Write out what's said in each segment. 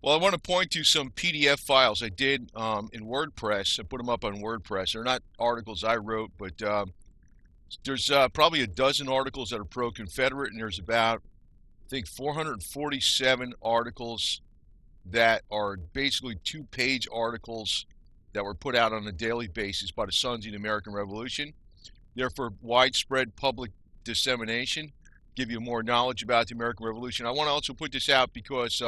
Well, I want to point to some PDF files I did in WordPress. I put them up on WordPress. They're not articles I wrote, but there's probably a dozen articles that are pro-Confederate, and there's about, I think, 447 articles that are basically two-page articles that were put out on a daily basis by the Sons of the American Revolution. They're for widespread public dissemination, give you more knowledge about the American Revolution. I want to also put this out because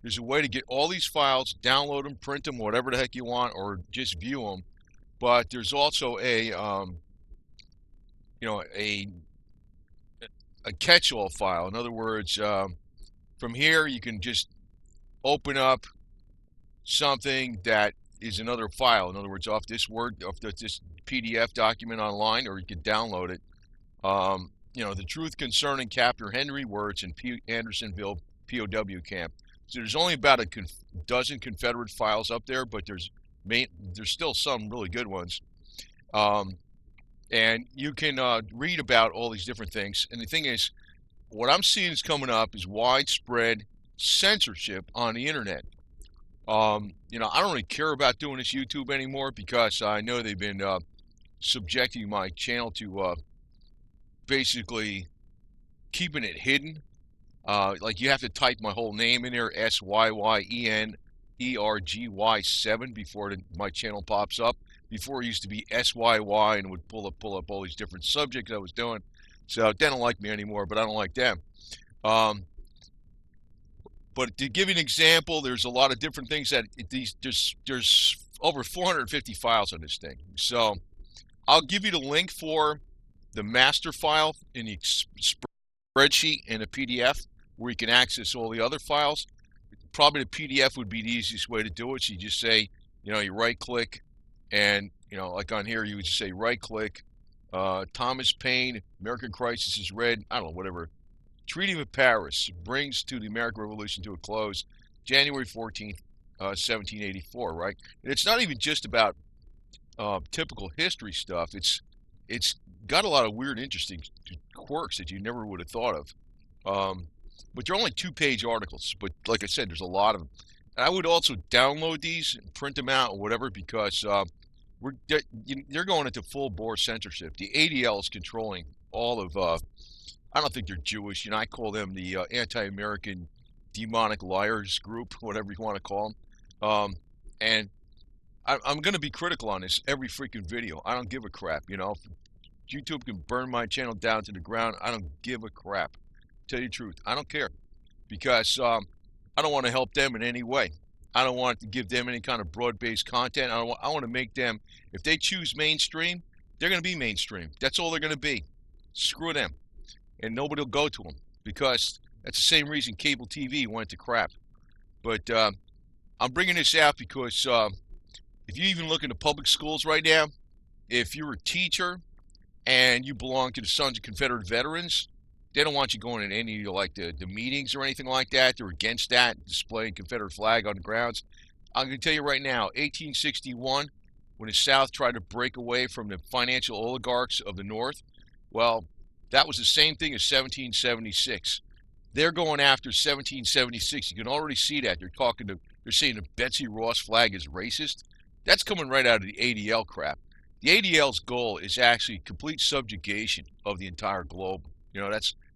there's a way to get all these files, download them, print them, whatever the heck you want, or just view them. But there's also a catch-all file. In other words, from here you can just open up something that is another file. In other words, off this PDF document online, or you can download it. The truth concerning Captain Henry Wirz in Andersonville POW camp. So there's only about a dozen Confederate files up there, but there's still some really good ones. And you can read about all these different things. And the thing is, what I'm seeing is coming up is widespread censorship on the internet. I don't really care about doing this YouTube anymore because I know they've been subjecting my channel to basically keeping it hidden. Like you have to type my whole name in there, SYYENERGY7, before my channel pops up. Before it used to be SYY and it would pull up all these different subjects I was doing. So they don't like me anymore, but I don't like them. But to give you an example, there's a lot of different things that there's over 450 files on this thing. So I'll give you the link for the master file in the spreadsheet and a PDF where you can access all the other files. Probably the PDF would be the easiest way to do it. So you just say, you right click, and like on here you would just say right click, Thomas Paine, American Crisis is Read, I don't know, whatever. Treaty of Paris brings to the American Revolution to a close January 14th, 1784, right? And it's not even just about typical history stuff. It's got a lot of weird, interesting quirks that you never would have thought of. But they're only two-page articles. But like I said, there's a lot of them. And I would also download these and print them out or whatever because they're going into full-bore censorship. The ADL is controlling all of. I don't think they're Jewish. I call them the anti-American demonic liars group, whatever you want to call them. And I'm going to be critical on this every freaking video. I don't give a crap. YouTube can burn my channel down to the ground. I don't give a crap. Tell you the truth, I don't care, because I don't want to help them in any way. I don't want to give them any kind of broad-based content. I want to make them, if they choose mainstream, they're going to be mainstream. That's all they're going to be. Screw them, and nobody will go to them, because that's the same reason cable TV went to crap. But I'm bringing this out because if you even look into public schools right now, if you're a teacher and you belong to the Sons of Confederate Veterans, they don't want you going in any of the meetings or anything like that. They're against that, displaying Confederate flag on the grounds. I'm going to tell you right now, 1861, when the South tried to break away from the financial oligarchs of the North, well, that was the same thing as 1776. They're going after 1776. You can already see that. They're saying the Betsy Ross flag is racist. That's coming right out of the ADL crap. The ADL's goal is actually complete subjugation of the entire globe.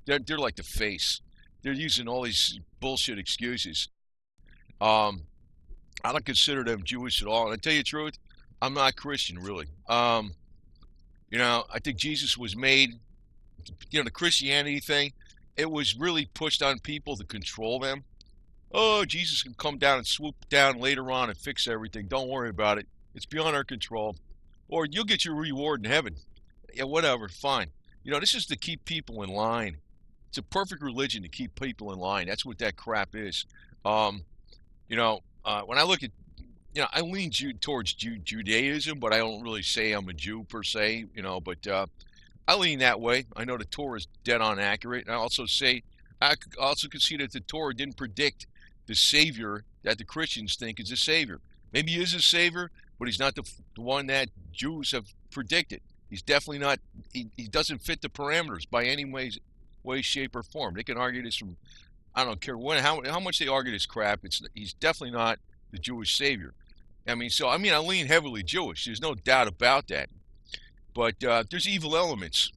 They're like the face. They're using all these bullshit excuses. I don't consider them Jewish at all. And I tell you the truth, I'm not Christian, really. I think Jesus was made, the Christianity thing, it was really pushed on people to control them. Oh, Jesus can come down and swoop down later on and fix everything. Don't worry about it. It's beyond our control. Or you'll get your reward in heaven. Yeah, whatever, fine. This is to keep people in line. It's a perfect religion to keep people in line. That's what that crap is. When I look at, I lean towards Judaism, but I don't really say I'm a Jew per se, but I lean that way. I know the Torah is dead on accurate. And I also concede that the Torah didn't predict the Savior that the Christians think is a Savior. Maybe he is a Savior, but he's not the one that Jews have predicted. He's definitely not, he doesn't fit the parameters by any way, shape, or form. They can argue this from I don't care how much they argue this crap. He's definitely not the Jewish savior. I mean, so I mean, I lean heavily Jewish. There's no doubt about that. But there's evil elements.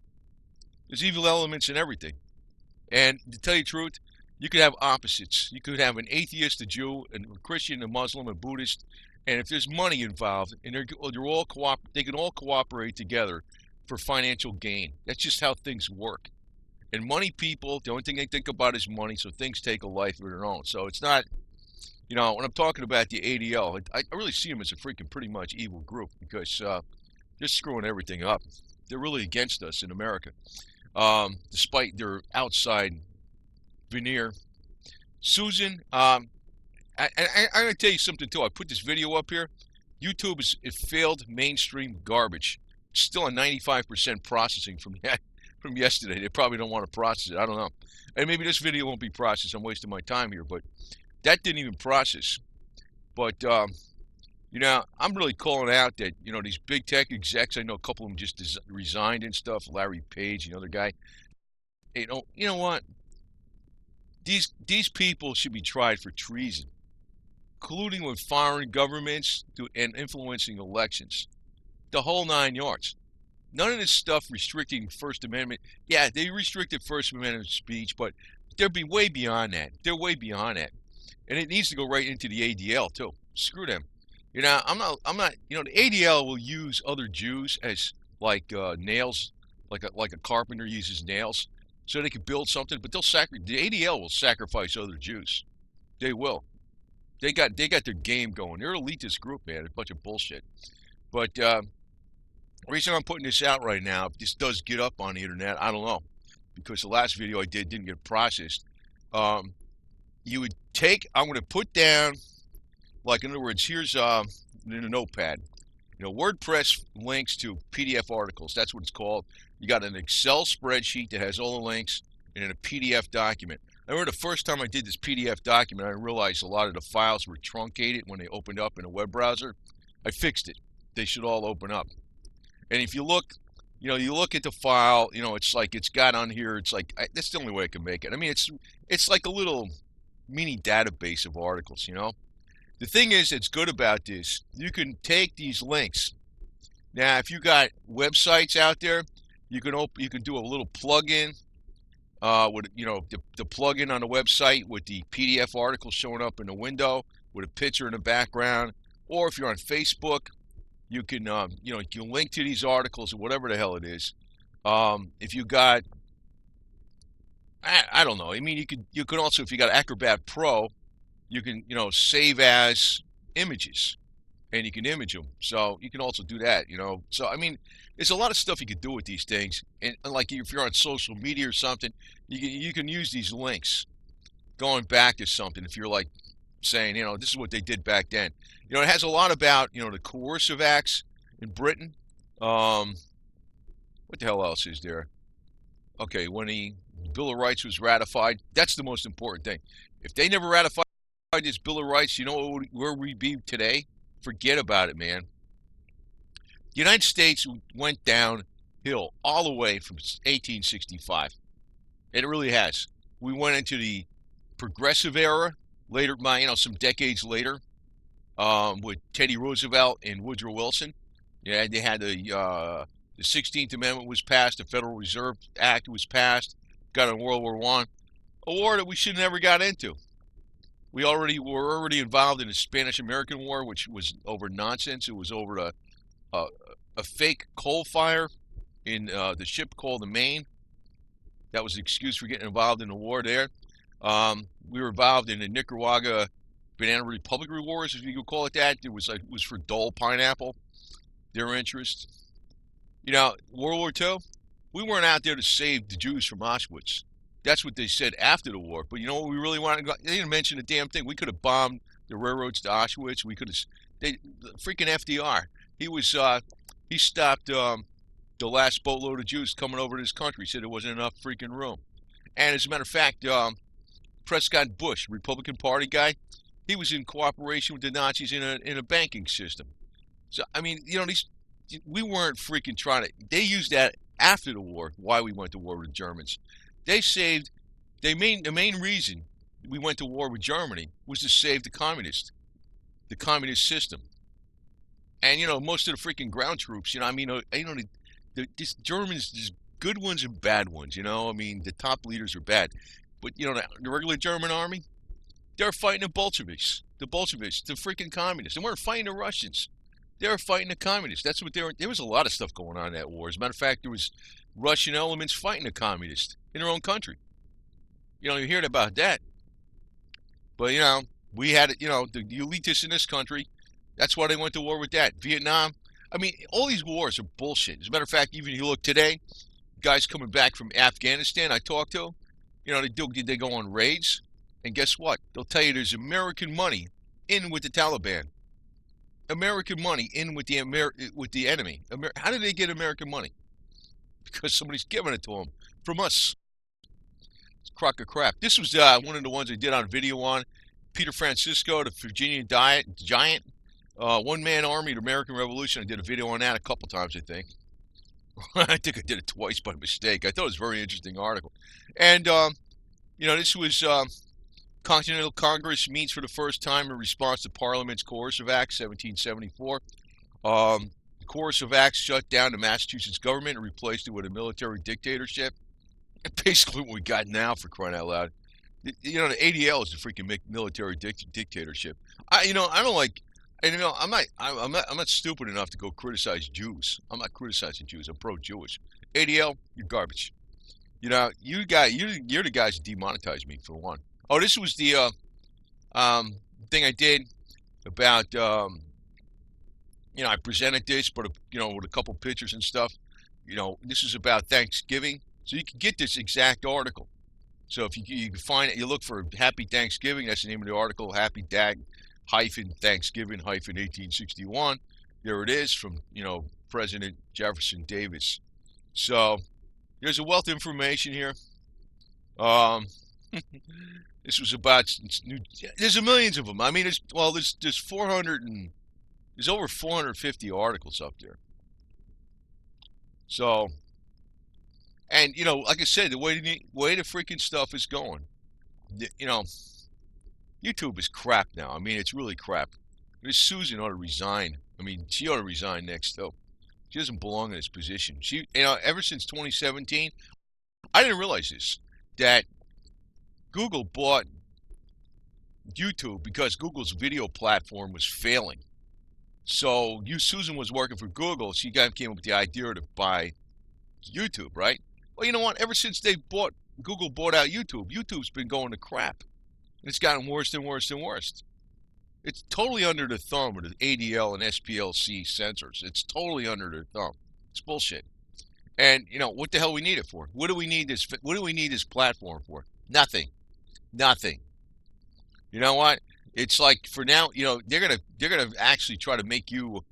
There's evil elements in everything. And to tell you the truth, you could have opposites. You could have an atheist, a Jew, a Christian, a Muslim, a Buddhist, and if there's money involved, and they can all cooperate together for financial gain. That's just how things work. And money people, the only thing they think about is money, so things take a life of their own. So it's not, when I'm talking about the ADL, I really see them as a freaking pretty much evil group because they're screwing everything up. They're really against us in America, despite their outside veneer. Susan, I'm going to tell you something too. I put this video up here. YouTube is failed mainstream garbage. It's still a 95% processing from that from yesterday. They probably don't want to process it. I don't know. And maybe this video won't be processed. I'm wasting my time here, but that didn't even process. But I'm really calling out that these big tech execs. I know a couple of them just resigned and stuff. Larry Page, the other guy. You know what? These people should be tried for treason, colluding with foreign governments and influencing elections. The whole 9 yards. None of this stuff restricting First Amendment. Yeah, they restricted First Amendment speech, but they're way beyond that. They're way beyond that. And it needs to go right into the ADL too. Screw them. I'm not, the ADL will use other Jews as like nails, like a carpenter uses nails, so they can build something, but the ADL will sacrifice other Jews. They will. They got their game going. They're an elitist group, man. It's a bunch of bullshit. But the reason I'm putting this out right now, if this does get up on the internet, I don't know, because the last video I did didn't get processed. You would I'm going to put down, like in other words, here's in a notepad, WordPress links to PDF articles. That's what it's called. You got an Excel spreadsheet that has all the links, and then a PDF document. I remember the first time I did this PDF document, I realized a lot of the files were truncated when they opened up in a web browser. I fixed it. They should all open up. And if you look, you look at the file, it's like it's got on here. It's like that's the only way I can make it. I mean, it's like a little mini database of articles. The thing is, that's good about this, you can take these links. Now, if you got websites out there, you can do a little plug-in with the plug-in on the website with the PDF article showing up in the window with a picture in the background. Or if you're on Facebook, you can you can link to these articles or whatever the hell it is. If you got, I don't know. I mean, you could also, if you got Acrobat Pro, you can save as images, and you can image them. So you can also do that. So I mean, there's a lot of stuff you can do with these things. And like if you're on social media or something, you can use these links going back to something. If you're like saying, this is what they did back then. It has a lot about the coercive acts in Britain. What the hell else is there? Okay, when the Bill of Rights was ratified, that's the most important thing. If they never ratified this Bill of Rights, where we'd be today? Forget about it, man. The United States went downhill all the way from 1865. It really has. We went into the progressive era later, some decades later, with Teddy Roosevelt and Woodrow Wilson. Yeah, they had the 16th Amendment was passed, the Federal Reserve Act was passed, got in World War I, a war that we should have never got into. We were already involved in the Spanish-American War, which was over nonsense. It was over a fake coal fire in the ship called the Maine. That was the excuse for getting involved in the war there. We were involved in the Nicaragua Banana Republic Wars, if you could call it that. It was for Dole Pineapple, their interest. World War II, we weren't out there to save the Jews from Auschwitz. That's what they said after the war. But you know what we really wanted to go? They didn't mention a damn thing. We could have bombed the railroads to Auschwitz. We could have. Freaking FDR. He stopped the last boatload of Jews coming over to this country. He said there wasn't enough freaking room. And as a matter of fact, Prescott Bush, Republican Party guy, he was in cooperation with the Nazis in a banking system. So I mean, we weren't freaking trying to. They used that after the war. Why we went to war with the Germans. The main reason we went to war with Germany was to save the communist system. And most of the freaking ground troops, these Germans, there's good ones and bad ones. I mean, the top leaders are bad, but the regular German army, they're fighting the Bolsheviks, the freaking communists. They weren't fighting the Russians. They were fighting the communists. That's what they were. There was a lot of stuff going on in that war. As a matter of fact, there was Russian elements fighting the communists in their own country. You heard about that. But we had the elitists in this country. That's why they went to war with that. Vietnam. I mean, all these wars are bullshit. As a matter of fact, even if you look today, guys coming back from Afghanistan, I talked to, they go on raids, and guess what? They'll tell you there's American money in with the Taliban. American money in with the enemy. How did they get American money? Because somebody's giving it to them from us. It's a crock of crap. This was one of the ones I did on video on Peter Francisco, the Virginia Giant. One-man army, the American Revolution. I did a video on that a couple times, I think. I think I did it twice by mistake. I thought it was a very interesting article. And, this was Continental Congress meets for the first time in response to Parliament's Coercive Act, 1774. The Coercive Act shut down the Massachusetts government and replaced it with a military dictatorship. Basically what we got now, for crying out loud. The ADL is a freaking military dictatorship. I don't like... And I'm not stupid enough to go criticize Jews. I'm not criticizing Jews. I'm pro-Jewish. ADL, you're garbage. You're the guys that demonetized me, for one. Oh, this was the thing I did about I presented this, but with a couple pictures and stuff. This is about Thanksgiving, so you can get this exact article. So if you can find it, you look for Happy Thanksgiving. That's the name of the article. Happy Thanksgiving 1861. There it is from President Jefferson Davis. So there's a wealth of information here. This was about there's millions of them. I mean, there's over 450 articles up there. So, and like I said, the way the freaking stuff is going, YouTube is crap now. I mean, it's really crap. This Susan ought to resign. I mean, she ought to resign next, though. She doesn't belong in this position. She, ever since 2017, I didn't realize this, that Google bought YouTube because Google's video platform was failing. So, Susan was working for Google. She came up with the idea to buy YouTube, right? Well, you know what? Ever since Google bought out YouTube, YouTube's been going to crap. It's gotten worse and worse and worse. It's totally under the thumb of the ADL and SPLC censors. It's totally under their thumb. It's bullshit. And what the hell we need it for? What do we need this platform for? Nothing. Nothing. You know what? It's like for now, they're gonna actually try to make you.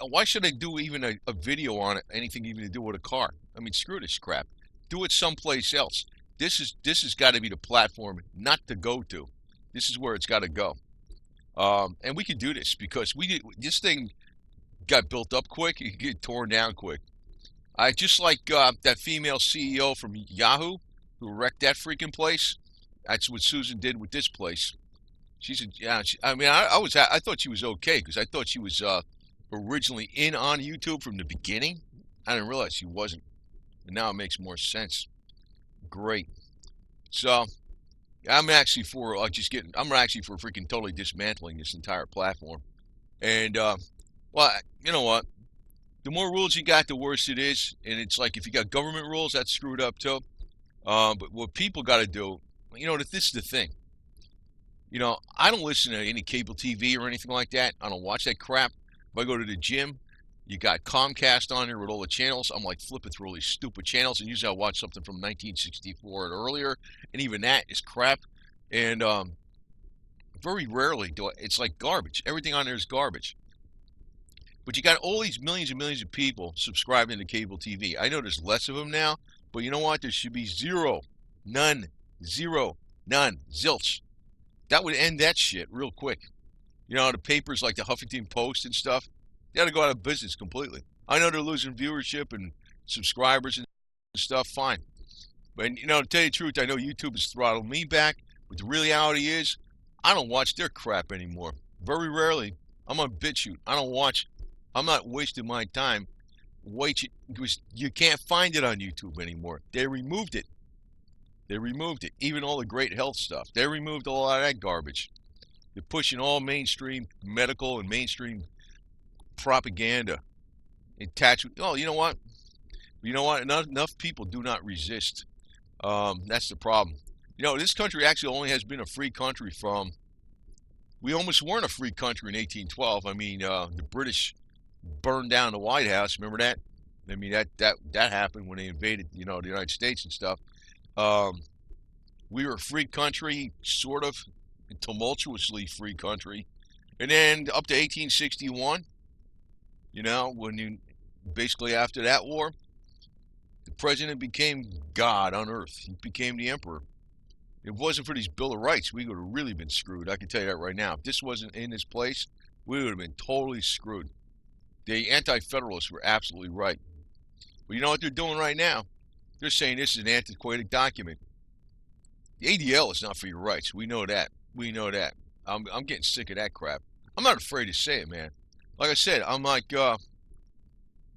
Why should I do even a video on it? Anything even to do with a car? I mean, screw this crap. Do it someplace else. This has got to be the platform not to go to. This is where it's got to go. And we can do this because this thing got built up quick. It get torn down quick. I just like that female CEO from Yahoo who wrecked that freaking place. That's what Susan did with this place. I thought she was okay because I thought she was originally in on YouTube from the beginning. I didn't realize she wasn't. And now it makes more sense. Great. So I'm actually for freaking totally dismantling this entire platform. And you know what? The more rules you got, the worse it is. And it's like if you got government rules, that's screwed up too. But what people got to do, this is the thing. I don't listen to any cable TV or anything like that. I don't watch that crap. If I go to the gym, you got Comcast on there with all the channels. I'm like flipping through all these stupid channels, and usually I watch something from 1964 or earlier, and even that is crap. And very rarely it's like garbage. Everything on there is garbage. But you got all these millions and millions of people subscribing to cable TV. I know there's less of them now, but you know what? There should be zero, none, zilch. That would end that shit real quick. The papers like the Huffington Post and stuff, they got to go out of business completely. I know they're losing viewership and subscribers and stuff, fine. But, to tell you the truth, I know YouTube has throttled me back, But the reality is, I don't watch their crap anymore. Very rarely. I'm on Bitchute. I don't watch. I'm not wasting my time. Wait, because you can't find it on YouTube anymore. They removed it. They removed it. Even all the great health stuff. They removed a lot of that garbage. They're pushing all mainstream medical and mainstream propaganda. Attached. Oh, you know what? You know what? Enough people do not resist. That's the problem. You know, this country actually only has been a free country from. We almost weren't a free country in 1812. I mean, the British burned down the White House. Remember that? I mean, that happened when they invaded, you know, the United States and stuff. Um, we were a free country, sort of tumultuously free country, and then up to 1861. You know, when you basically after that war, the president became God on earth. He became the emperor. If it wasn't for these Bill of Rights, we would have really been screwed. I can tell you that right now. If this wasn't in this place, we would have been totally screwed. The anti-federalists were absolutely right. But you know what they're doing right now? They're saying this is an antiquated document. The ADL is not for your rights. We know that. We know that. I'm getting sick of that crap. I'm not afraid to say it, man. Like I said, I'm like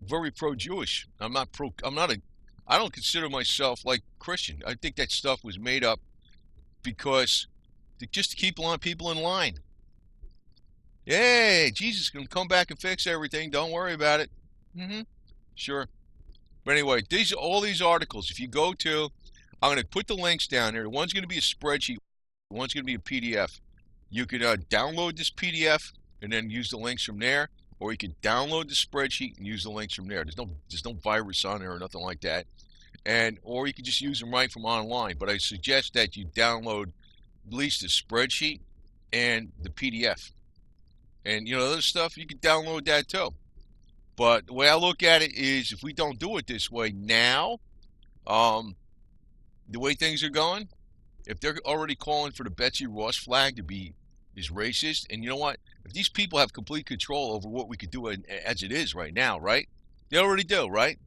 very pro-Jewish. I'm not pro. I'm not a. I don't consider myself like Christian. I think that stuff was made up because just to keep people in line. Hey, Jesus can come back and fix everything. Don't worry about it. Sure. But anyway, all these articles. If you go to, I'm going to put the links down there. One's going to be a spreadsheet. One's going to be a PDF. You can download this PDF and then use the links from there, or you can download the spreadsheet and use the links from there. There's no virus on there or nothing like that. Or you can just use them right from online. But I suggest that you download at least the spreadsheet and the PDF. And you know, other stuff, you can download that too. But the way I look at it is, if we don't do it this way now, the way things are going, if they're already calling for the Betsy Ross flag to be is racist, and you know what? If these people have complete control over what we could do as it is right now, right? They already do, right?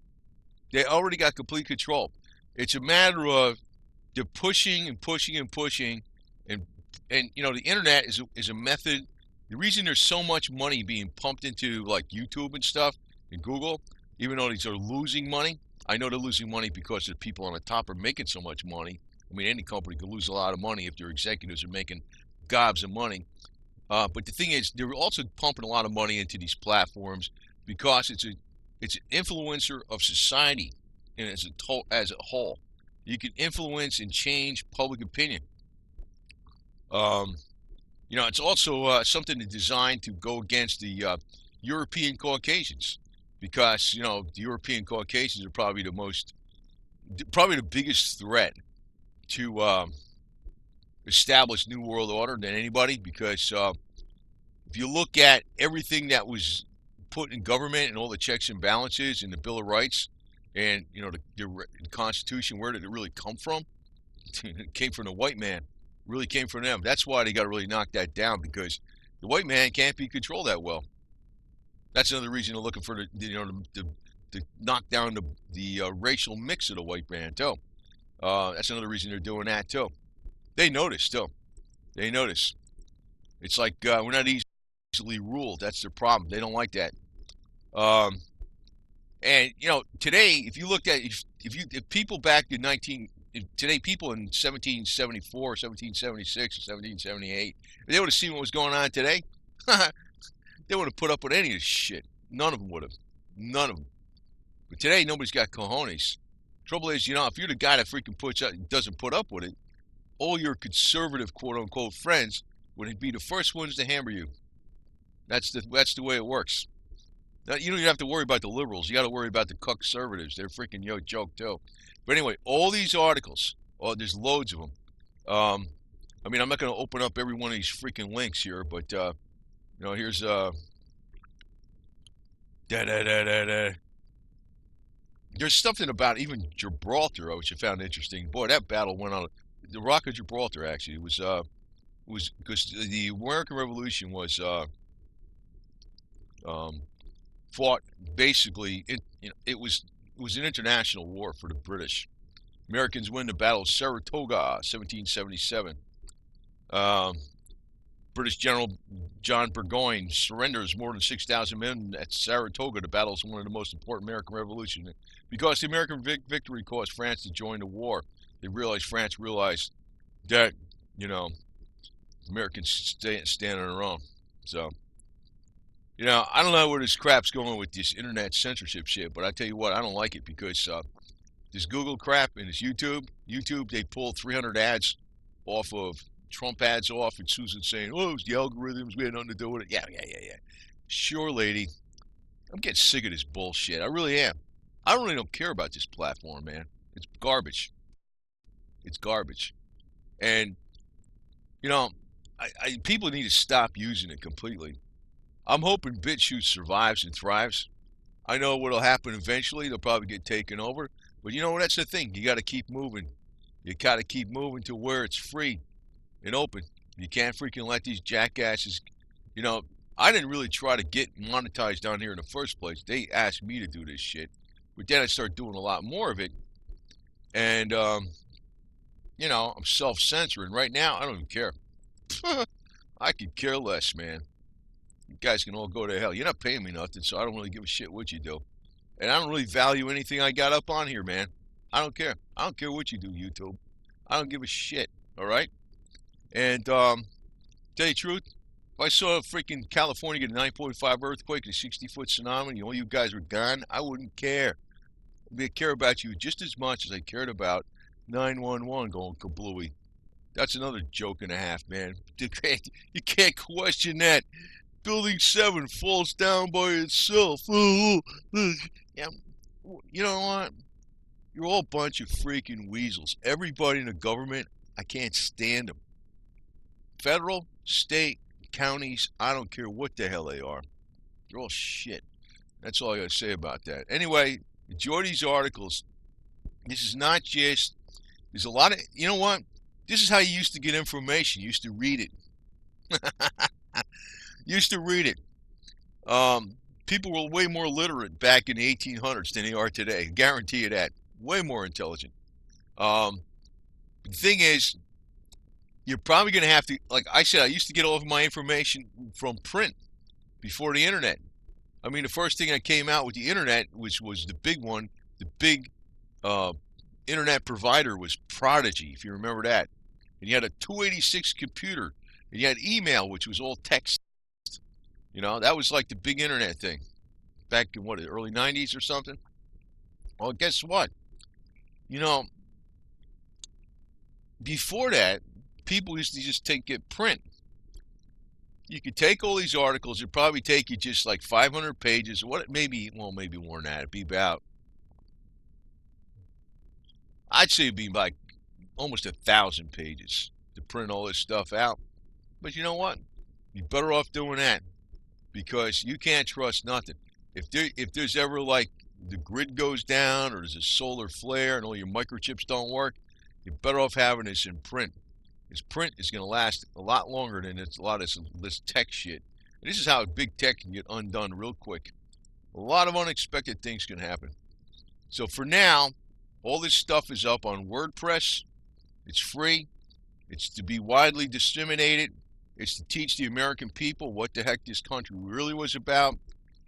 They already got complete control. It's a matter of they're pushing and pushing and pushing, and you know, the internet is a method. The reason there's so much money being pumped into like YouTube and stuff and Google, even though these are losing money, I know they're losing money because the people on the top are making so much money. I mean, any company could lose a lot of money if their executives are making gobs of money. But the thing is, they're also pumping a lot of money into these platforms because it's an influencer of society and as a whole. You can influence and change public opinion. You know, it's also something designed to go against the European Caucasians, because you know the European Caucasians are probably the biggest threat to establish New World Order than anybody. Because if you look at everything that was put in government and all the checks and balances and the Bill of Rights and you know the Constitution, where did it really come from? It came from the white man. Really came from them. That's why they got to really knock that down, because the white man can't be controlled that well. That's another reason they're looking for to knock down the racial mix of the white man too. That's another reason they're doing that too. They notice too. They notice. It's like we're not easily ruled. That's their problem. They don't like that. And you know, today, if you looked at if people back in today, people in 1774, 1776, or 1778, if they would have seen what was going on today, they would have put up with any of this shit. None of them would have. None of them. But today, nobody's got cojones. Trouble is, you know, if you're the guy that freaking doesn't put up with it, all your conservative quote-unquote friends would be the first ones to hammer you. That's the way it works. Now, you don't even have to worry about the liberals. You got to worry about the conservatives. They're freaking joke too. But anyway, all these articles, there's loads of them. I mean, I'm not going to open up every one of these freaking links here, but you know, here's there's something about even Gibraltar, which I found interesting. Boy, that battle went on. The Rock of Gibraltar actually was because the American Revolution was fought basically. It was an international war for the British. Americans win the Battle of Saratoga, 1777. Um, British General John Burgoyne surrenders more than 6,000 men at Saratoga to battle one of the most important American Revolution. Because the American victory caused France to join the war, France realized that, you know, Americans stand on their own. So, I don't know where this crap's going with this internet censorship shit, but I tell you what, I don't like it because this Google crap and this YouTube, they pulled 300 ads off of Trump ads off, and Susan saying, "Oh, it's the algorithms. We had nothing to do with it." Yeah. Sure, lady. I'm getting sick of this bullshit. I really am. I really don't care about this platform, man. It's garbage. It's garbage. And people need to stop using it completely. I'm hoping Bitchute survives and thrives. I know what'll happen eventually. They'll probably get taken over. But you know what? That's the thing. You got to keep moving. You got to keep moving to where it's free and open. You can't freaking let these jackasses, you know, I didn't really try to get monetized down here in the first place. They asked me to do this shit. But then I started doing a lot more of it. And, I'm self-censoring. Right now, I don't even care. I could care less, man. You guys can all go to hell. You're not paying me nothing, so I don't really give a shit what you do. And I don't really value anything I got up on here, man. I don't care. I don't care what you do, YouTube. I don't give a shit, all right? And, tell you the truth, if I saw a freaking California get a 9.5 earthquake and a 60-foot tsunami and all you guys were gone, I wouldn't care. I'd care about you just as much as I cared about 911 going kablooey. That's another joke and a half, man. You can't question that. Building 7 falls down by itself. Yeah, you know what? You're all a bunch of freaking weasels. Everybody in the government, I can't stand them. Federal, state, counties, I don't care what the hell they are. They're all shit. That's all I got to say about that. Anyway, enjoy these articles. This is not just, there's a lot of, you know what? This is how you used to get information. You used to read it. Used to read it. People were way more literate back in the 1800s than they are today. I guarantee you that. Way more intelligent. The thing is, you're probably going to have to, like I said, I used to get all of my information from print before the internet. I mean, the first thing that came out with the internet, which was the big one, the big internet provider was Prodigy, if you remember that. And you had a 286 computer, and you had email, which was all text. That was like the big internet thing back in, the early 90s or something? Well, guess what? Before that, people used to just get print. You could take all these articles. It'd probably take you just like 500 pages. Maybe more than that. It'd be about, I'd say it'd be like almost 1,000 pages to print all this stuff out. But you know what? You're better off doing that because you can't trust nothing. If there's ever like the grid goes down or there's a solar flare and all your microchips don't work, you're better off having this in print. This print is going to last a lot longer than a lot of this tech shit. And this is how big tech can get undone real quick. A lot of unexpected things can happen. So for now, all this stuff is up on WordPress. It's free. It's to be widely disseminated. It's to teach the American people what the heck this country really was about.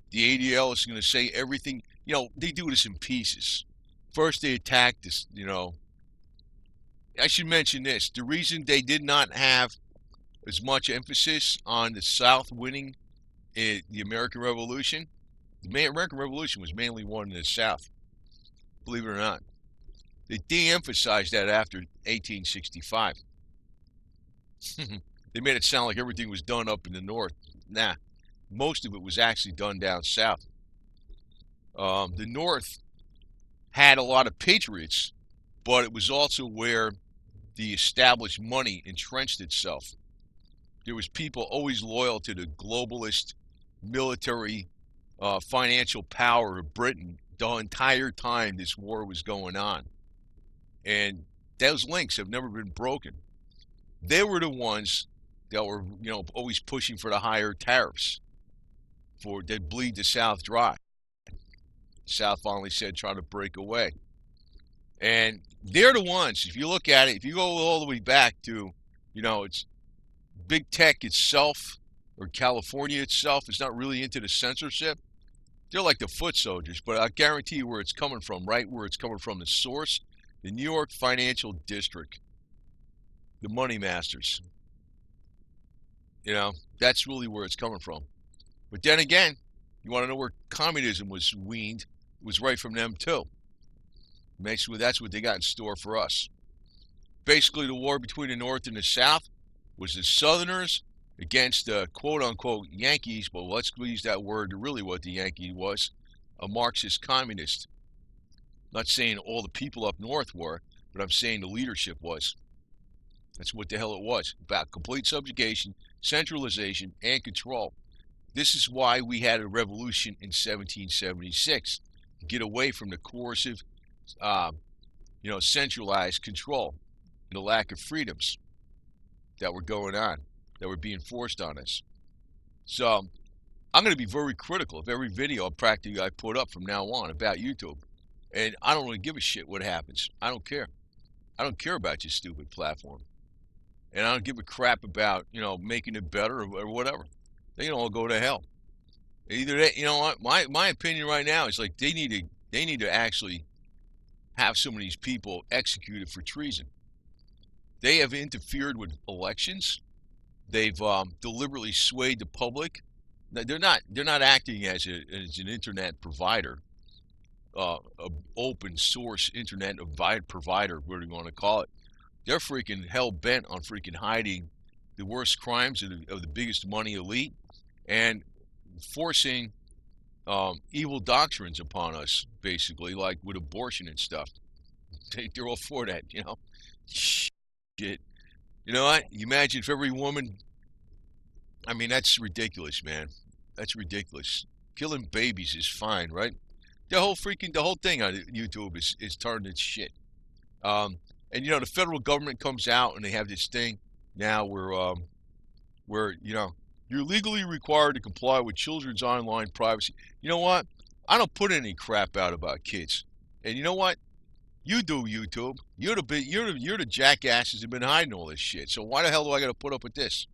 The ADL is going to say everything. They do this in pieces. First, they attacked this, I should mention this. The reason they did not have as much emphasis on the South winning in the American Revolution, the American Revolution was mainly won in the South, believe it or not. They de-emphasized that after 1865. They made it sound like everything was done up in the North. Nah, most of it was actually done down South. The North had a lot of patriots, but it was also where the established money entrenched itself. There was people always loyal to the globalist military financial power of Britain the entire time this war was going on. And those links have never been broken. They were the ones that were, always pushing for the higher tariffs that bleed the South dry. The South finally said, try to break away. And they're the ones, if you look at it, if you go all the way back to, it's big tech itself, or California itself, is not really into the censorship. They're like the foot soldiers, but I guarantee you where it's coming from, right? Where it's coming from, the source, the New York Financial District, the money masters. That's really where it's coming from. But then again, you want to know where communism was weaned? It was right from them too. Basically, that's what they got in store for us. Basically, the war between the North and the South was the Southerners against the quote-unquote Yankees, but let's use that word, really what the Yankee was, a Marxist communist. I'm not saying all the people up north were, but I'm saying the leadership was. That's what the hell it was, about complete subjugation, centralization, and control. This is why we had a revolution in 1776, to get away from the coercive, centralized control and the lack of freedoms that were going on, that were being forced on us. So I'm going to be very critical of every video practically I put up from now on about YouTube. And I don't really give a shit what happens. I don't care. I don't care about your stupid platform. And I don't give a crap about, making it better or whatever. They can all go to hell. Either that, what, my opinion right now is like they need to actually have some of these people executed for treason. They have interfered with elections. They've deliberately swayed the public. They're not acting as an internet provider, an open source internet provider, whatever you want to call it. They're freaking hell bent on freaking hiding the worst crimes of the biggest money elite and forcing evil doctrines upon us, basically, like with abortion and stuff. They're all for that, Shit. You know what? You imagine if every woman. I mean, that's ridiculous, man. That's ridiculous. Killing babies is fine, right? The whole thing on YouTube is turned into shit. And the federal government comes out and they have this thing now where you're legally required to comply with children's online privacy. You know what? I don't put any crap out about kids. And you know what? You do, YouTube. You're the jackasses who've been hiding all this shit. So why the hell do I got to put up with this?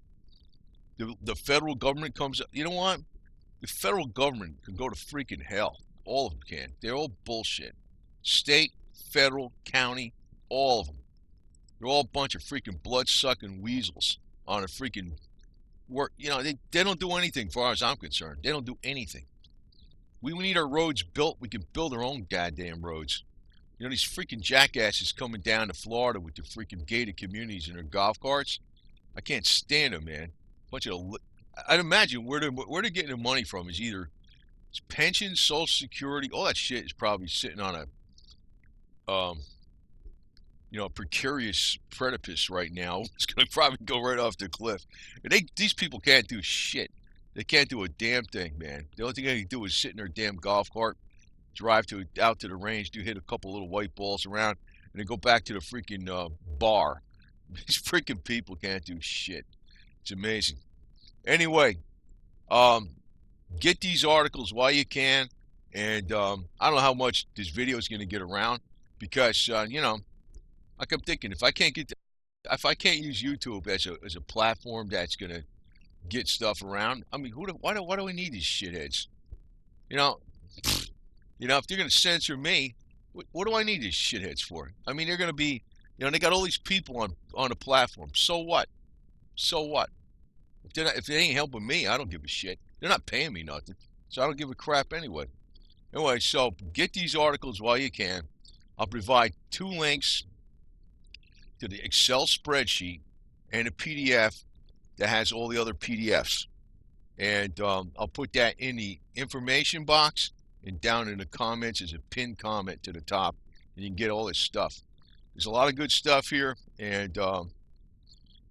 The federal government comes up. You know what? The federal government can go to freaking hell. All of them can. They're all bullshit. State, federal, county, all of them. They're all a bunch of freaking blood-sucking weasels on a freaking work. They don't do anything as far as I'm concerned. They don't do anything. We need our roads built. We can build our own goddamn roads. These freaking jackasses coming down to Florida with the freaking gated communities in their golf carts. I can't stand them, man. I'd imagine where they're getting the money from is either pensions, Social Security, all that shit is probably sitting on a precarious precipice right now. It's going to probably go right off the cliff. These people can't do shit. They can't do a damn thing, man. The only thing they can do is sit in their damn golf cart, drive out to the range, hit a couple little white balls around, and then go back to the freaking bar. These freaking people can't do shit. It's amazing. Anyway, get these articles while you can, and I don't know how much this video is going to get around because like I'm thinking, if I can't use YouTube as a platform that's going to get stuff around, I mean, why do we need these shitheads? If they're going to censor me, what do I need these shitheads for? I mean, they're going to be, they got all these people on a platform. So what? So what? If they ain't helping me, I don't give a shit. They're not paying me nothing, so I don't give a crap anyway. Anyway, so get these articles while you can. I'll provide 2 links to the Excel spreadsheet and a PDF that has all the other PDFs. And I'll put that in the information box and down in the comments as a pinned comment to the top. And you can get all this stuff. There's a lot of good stuff here, and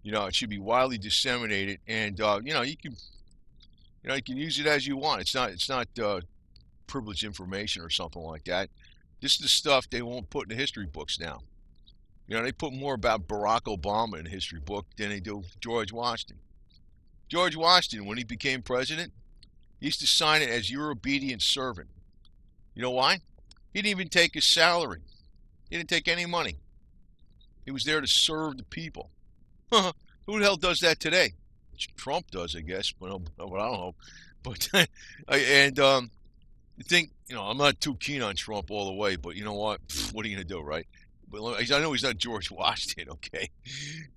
it should be widely disseminated, and you can use it as you want. It's not privileged information or something like that. This is the stuff they won't put in the history books now. They put more about Barack Obama in the history book than they do George Washington. George Washington, when he became president, he used to sign it as your obedient servant. You know why? He didn't even take his salary. He didn't take any money. He was there to serve the people. Who the hell does that today? Trump does, I guess, but I don't know. But and you think, I'm not too keen on Trump all the way, but you know what? What are you gonna do, right? But I know he's not George Washington, okay?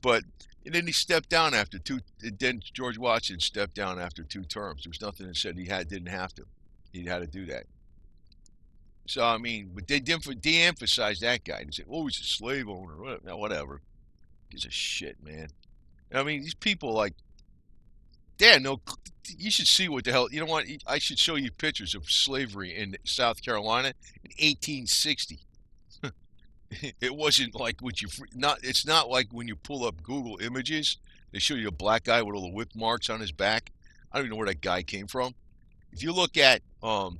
But and then he stepped down after two. Then George Washington stepped down after 2 terms. There was nothing that said didn't have to. He had to do that. So I mean, but they de-emphasized that guy. They said, "Oh, he's a slave owner." Whatever. Gives a shit, man. I mean, these people like, no. You should see what the hell. You know what? I should show you pictures of slavery in South Carolina in 1860. It wasn't like what you not. It's not like when you pull up Google Images. They show you a black guy with all the whip marks on his back. I don't even know where that guy came from. If you look at the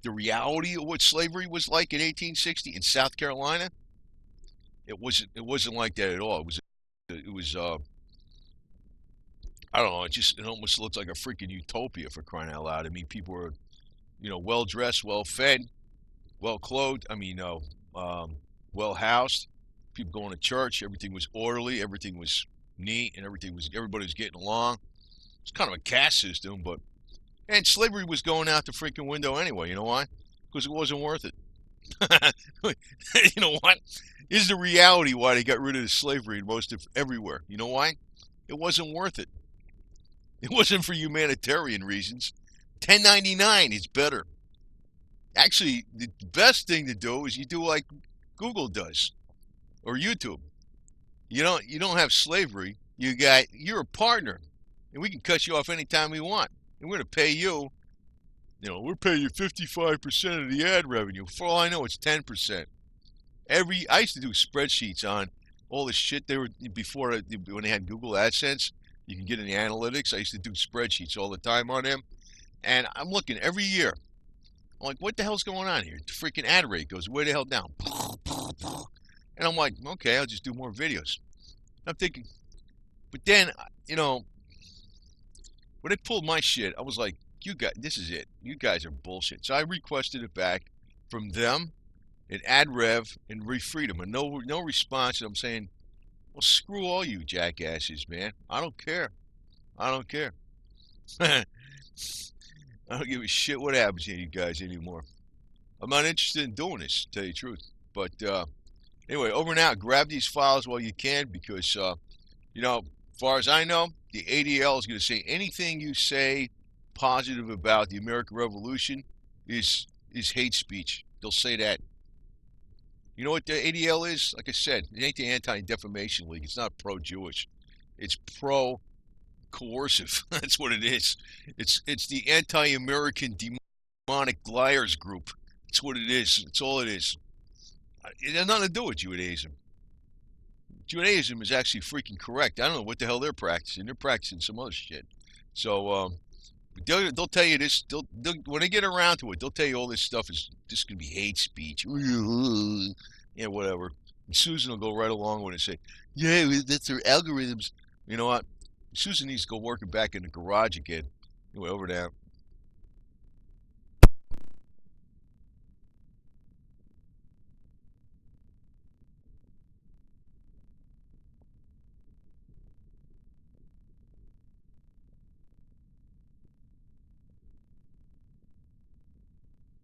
reality of what slavery was like in 1860 in South Carolina, it wasn't like that at all. It was I don't know. It almost looks like a freaking utopia, for crying out loud. I mean, people were well dressed, well fed, well clothed. I mean, well housed. People going to church. Everything was orderly. Everything was neat, and everybody was getting along. It's kind of a caste system, but and slavery was going out the freaking window anyway. You know why? Because it wasn't worth it. You know what? Is the reality why they got rid of the slavery in most of everywhere. You know why? It wasn't worth it. It wasn't for humanitarian reasons. 1099 is better. Actually, the best thing to do is you do like Google does or YouTube. You don't have slavery. You're a partner, and we can cut you off anytime we want. And we're gonna pay you. We're paying you 55% of the ad revenue. For all I know, it's 10%. I used to do spreadsheets on all the shit they were before when they had Google AdSense. You can get in the analytics. I used to do spreadsheets all the time on them, and I'm looking every year. I'm like, what the hell's going on here? The freaking ad rate goes way the hell down. And I'm like, okay, I'll just do more videos. I'm thinking, but then, when they pulled my shit, I was like, you guys, this is it. You guys are bullshit. So I requested it back from them and AdRev and ReFreedom, and no response. And I'm saying, well, screw all you jackasses, man. I don't care. I don't care. I don't give a shit what happens to you guys anymore. I'm not interested in doing this, to tell you the truth. But anyway, over and out. Grab these files while you can, because as far as I know, the ADL is going to say anything you say positive about the American Revolution is hate speech. They'll say that. You know what the ADL is? Like I said, it ain't the Anti-Defamation League. It's not pro-Jewish. It's pro-coercive. That's what it is. It's the Anti-American Demonic Liars Group. That's what it is. That's all it is. It has nothing to do with Judaism. Judaism is actually freaking correct. I don't know what the hell they're practicing. They're practicing some other shit. So they'll tell you this. When they get around to it, they'll tell you all this stuff is just going to be hate speech. Yeah, whatever. And Susan will go right along with it and say, yeah, that's their algorithms. You know what? Susan needs to go working back in the garage again. Anyway, over there.